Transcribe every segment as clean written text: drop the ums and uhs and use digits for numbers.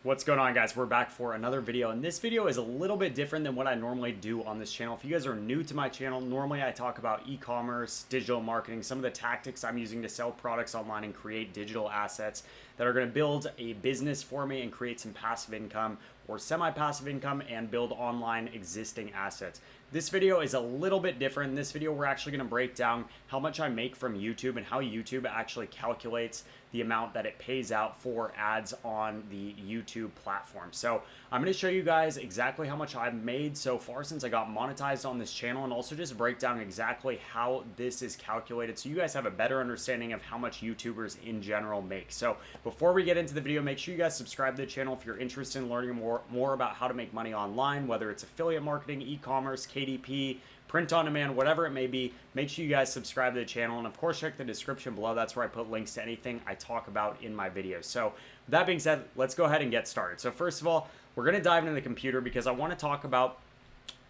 What's going on, guys? We're back for another video, and this video is a little bit different than what I normally do on this channel. If you guys are new to my channel, normally I talk about e-commerce, digital marketing, some of the tactics I'm using to sell products online and create digital assets that are going to build a business for me and create some passive income or semi-passive income and build online existing assets. This video is a little bit different. In this video, we're actually going to break down how much I make from YouTube and how YouTube actually calculates the amount that it pays out for ads on the YouTube platform. So I'm going to show you guys exactly how much I've made so far since I got monetized on this channel, and also just break down exactly how this is calculated so you guys have a better understanding of how much YouTubers in general make. So before we get into the video, make sure you guys subscribe to the channel if you're interested in learning more about how to make money online, whether it's affiliate marketing, e-commerce, KDP, print on demand, whatever it may be. Make sure you guys subscribe to the channel, and of course check the description below. That's where I put links to anything I talk about in my videos. So with that being said, let's go ahead and get started. So first of all, we're going to dive into the computer because I want to talk about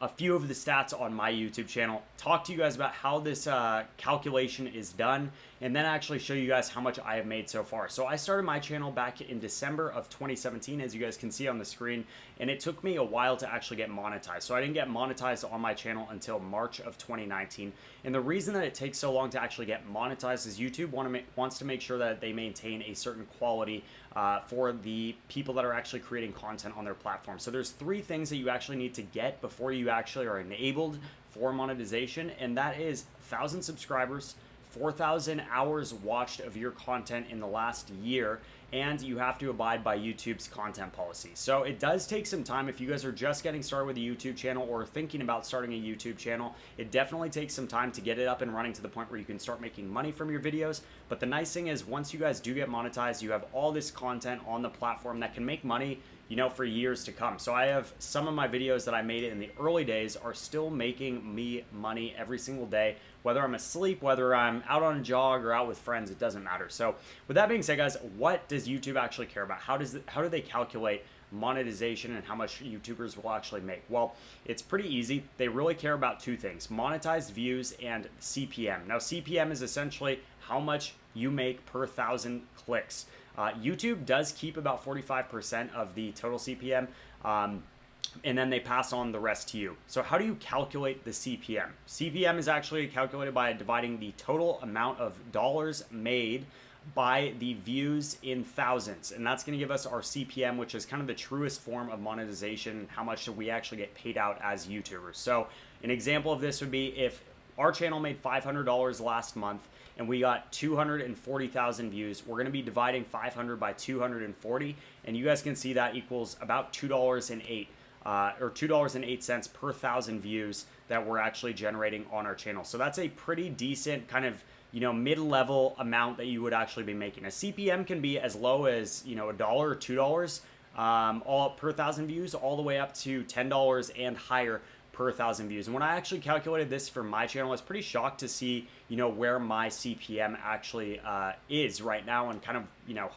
a few of the stats on my YouTube channel, talk to you guys about how this calculation is done, and then actually show you guys how much I have made so far. So I started my channel back in December of 2017, as you guys can see on the screen, and it took me a while to actually get monetized. So I didn't get monetized on my channel until March of 2019. And the reason that it takes so long to actually get monetized is YouTube wants to make sure that they maintain a certain quality for the people that are actually creating content on their platform. So there's three things that you actually need to get before you actually are enabled for monetization, and that is 1,000 subscribers, 4,000 hours watched of your content in the last year, and you have to abide by YouTube's content policy. So it does take some time. If you guys are just getting started with a YouTube channel or thinking about starting a YouTube channel, it definitely takes some time to get it up and running to the point where you can start making money from your videos. But the nice thing is, once you guys do get monetized, you have all this content on the platform that can make money, you know, for years to come. So I have some of my videos that I made in the early days are still making me money every single day, whether I'm asleep, whether I'm out on a jog or out with friends, it doesn't matter. So with that being said, guys, what does YouTube actually care about? How do they calculate monetization and how much YouTubers will actually make? Well, it's pretty easy. They really care about two things: monetized views and CPM. Now, CPM is essentially how much you make per 1,000 clicks. YouTube does keep about 45% of the total CPM, and then they pass on the rest to you. So how do you calculate the CPM? CPM is actually calculated by dividing the total amount of dollars made by the views in thousands, and that's going to give us our CPM, which is kind of the truest form of monetization, how much we actually get paid out as YouTubers. So an example of this would be if our channel made $500 last month and we got 240,000 views, we're going to be dividing 500 by 240, and you guys can see that equals about $2.08 or $2.08 per 1,000 views that we're actually generating on our channel. So that's a pretty decent kind of, you know, mid-level amount that you would actually be making. A CPM can be as low as, you know, $1 or $2 all per 1,000 views, all the way up to $10 and higher per 1,000 views. And when I actually calculated this for my channel, I was pretty shocked to see, you know, where my CPM actually is right now, and kind of, you know,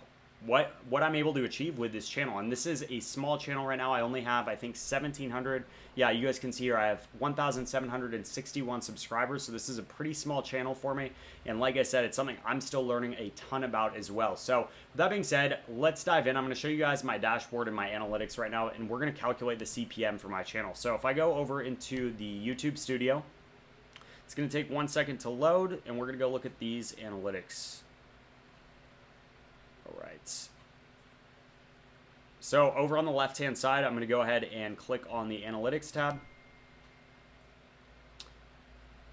what I'm able to achieve with this channel. And this is a small channel right now. I only have, I think, 1,700. Yeah, you guys can see here I have 1,761 subscribers. So this is a pretty small channel for me. And like I said, it's something I'm still learning a ton about as well. So with that being said, let's dive in. I'm going to show you guys my dashboard and my analytics right now, and we're going to calculate the CPM for my channel. So if I go over into the YouTube studio, it's going to take 1 second to load, and we're going to go look at these analytics. All right. So over on the left-hand side, I'm going to go ahead and click on the Analytics tab.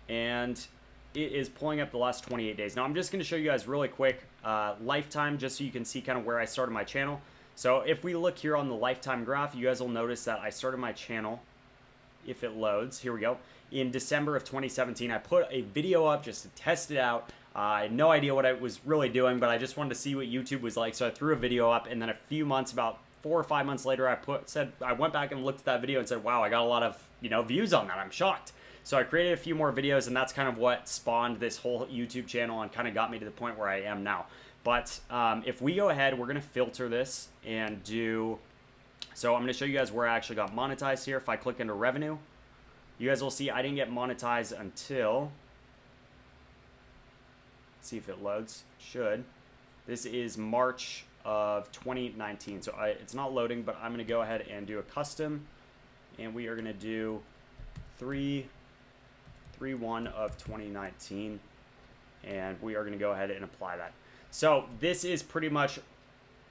And it is pulling up the last 28 days. Now, I'm just going to show you guys really quick lifetime, just so you can see kind of where I started my channel. So if we look here on the lifetime graph, you guys will notice that I started my channel, if it loads, here we go, in December of 2017. I put a video up just to test it out. I had no idea what I was really doing, but I just wanted to see what YouTube was like. So I threw a video up, and then a few months, about 4 or 5 months later, I went back and looked at that video and said, wow, I got a lot of, you know, views on that. I'm shocked. So I created a few more videos, and that's kind of what spawned this whole YouTube channel and kind of got me to the point where I am now. But if we go ahead, we're going to filter this and do, so I'm going to show you guys where I actually got monetized here. If I click into revenue, you guys will see I didn't get monetized until, see if it loads. Should. This is March of 2019. So it's not loading, but I'm going to go ahead and do a custom, and we are going to do 3/1 of 2019, and we are going to go ahead and apply that. So this is pretty much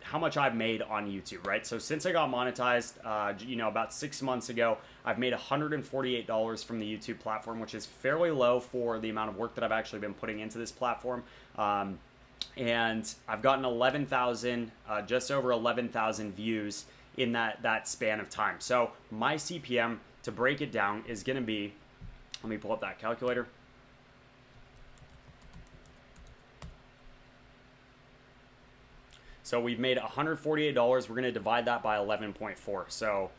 how much I've made on YouTube, right? So since I got monetized, about 6 months ago, I've made $148 from the YouTube platform, which is fairly low for the amount of work that I've actually been putting into this platform. And I've gotten 11,000, just over 11,000 views in that span of time. So my CPM, to break it down, is going to be, let me pull up that calculator. So we've made $148. We're going to divide that by 11.4. So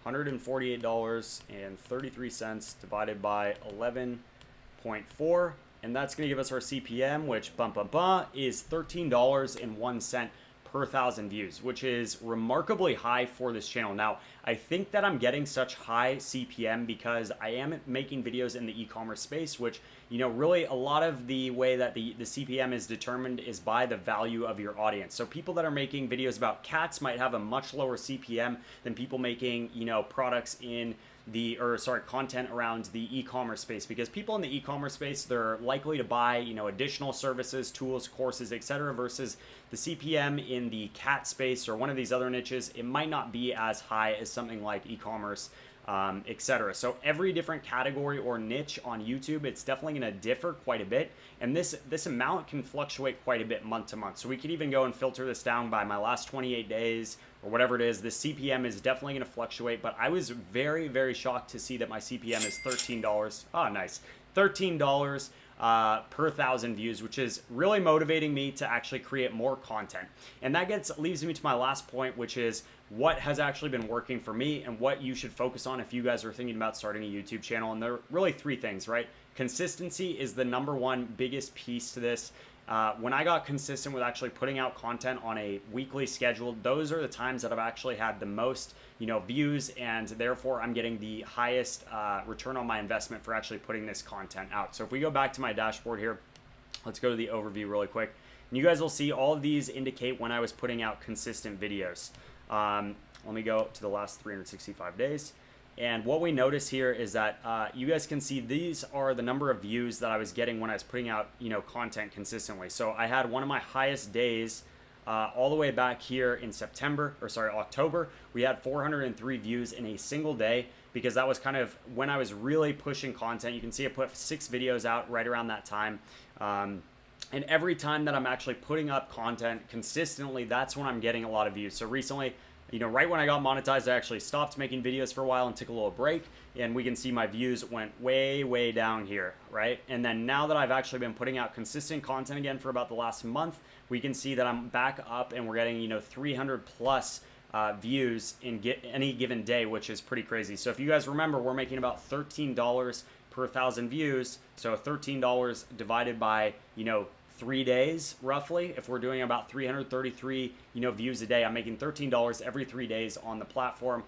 $148.33 divided by 11.4. And that's going to give us our CPM, which is $13.01 per 1,000 views, which is remarkably high for this channel. Now, I think that I'm getting such high CPM because I am making videos in the e-commerce space, which, really a lot of the way that the CPM is determined is by the value of your audience. So people that are making videos about cats might have a much lower CPM than people making, products in content around the e-commerce space, because people in the e-commerce space, they're likely to buy, additional services, tools, courses, etc. versus the CPM in the cat space or one of these other niches. It might not be as high as something like e-commerce, etc. So every different category or niche on YouTube, it's definitely going to differ quite a bit. And this amount can fluctuate quite a bit month to month. So we could even go and filter this down by my last 28 days or whatever it is. The CPM is definitely going to fluctuate, but I was very, very shocked to see that my CPM is $13. Oh, nice. $13 per 1,000 views, which is really motivating me to actually create more content. And that leaves me to my last point, which is what has actually been working for me and what you should focus on if you guys are thinking about starting a YouTube channel. And there are really three things, right? Consistency is the number one biggest piece to this. When I got consistent with actually putting out content on a weekly schedule, those are the times that I've actually had the most, views, and therefore I'm getting the highest return on my investment for actually putting this content out. So if we go back to my dashboard here, let's go to the overview really quick. And you guys will see all of these indicate when I was putting out consistent videos. Let me go to the last 365 days. And what we notice here is that you guys can see these are the number of views that I was getting when I was putting out, content consistently. So I had one of my highest days all the way back here in October. We had 403 views in a single day, because that was kind of when I was really pushing content. You can see I put 6 videos out right around that time. And every time that I'm actually putting up content consistently, that's when I'm getting a lot of views. So recently, right when I got monetized, I actually stopped making videos for a while and took a little break, and we can see my views went way, way down here, right? And then now that I've actually been putting out consistent content again for about the last month, we can see that I'm back up and we're getting, 300 plus views in any given day, which is pretty crazy. So if you guys remember, we're making about $13 per 1,000 views. So $13 divided by, 3 days roughly. If we're doing about 333 views a day, I'm making $13 every 3 days on the platform.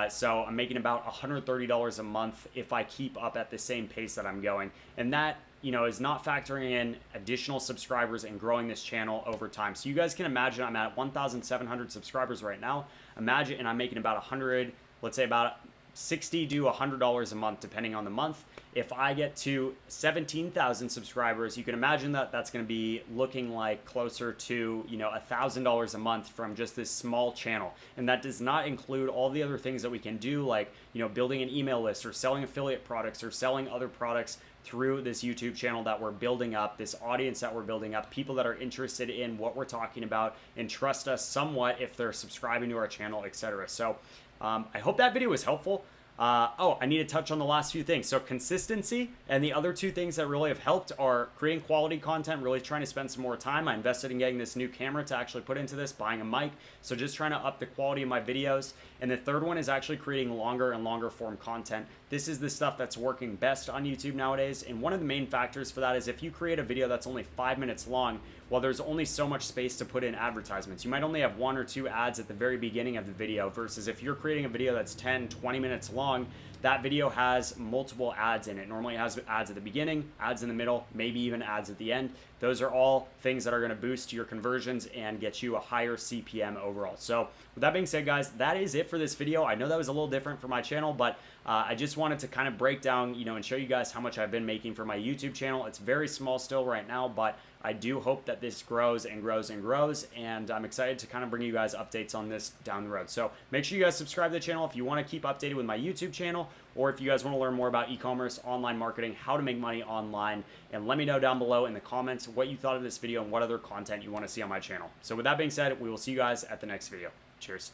So I'm making about $130 a month if I keep up at the same pace that I'm going, and that is not factoring in additional subscribers and growing this channel over time. So you guys can imagine I'm at 1,700 subscribers right now. Imagine, and I'm making about let's say about $60 to $100 a month, depending on the month. If I get to 17,000 subscribers, you can imagine that that's going to be looking like closer to, $1,000 a month from just this small channel. And that does not include all the other things that we can do, like, building an email list or selling affiliate products or selling other products through this YouTube channel that we're building up, this audience that we're building up, people that are interested in what we're talking about and trust us somewhat if they're subscribing to our channel, etc. So I hope that video was helpful. I need to touch on the last few things. So consistency, and the other two things that really have helped are creating quality content, really trying to spend some more time. I invested in getting this new camera to actually put into this, buying a mic. So just trying to up the quality of my videos. And the third one is actually creating longer and longer form content. This is the stuff that's working best on YouTube nowadays. And one of the main factors for that is if you create a video that's only 5 minutes long, well, there's only so much space to put in advertisements. You might only have 1 or 2 ads at the very beginning of the video, versus if you're creating a video that's 10, 20 minutes long, that video has multiple ads in it. Normally it has ads at the beginning, ads in the middle, maybe even ads at the end. Those are all things that are going to boost your conversions and get you a higher CPM overall. So with that being said, guys, that is it for this video. I know that was a little different for my channel, but I just wanted to kind of break down, and show you guys how much I've been making for my YouTube channel. It's very small still right now, but I do hope that this grows and grows and grows, and I'm excited to kind of bring you guys updates on this down the road. So make sure you guys subscribe to the channel if you want to keep updated with my YouTube channel, or if you guys want to learn more about e-commerce, online marketing, how to make money online, and let me know down below in the comments what you thought of this video and what other content you want to see on my channel. So with that being said, we will see you guys at the next video. Cheers.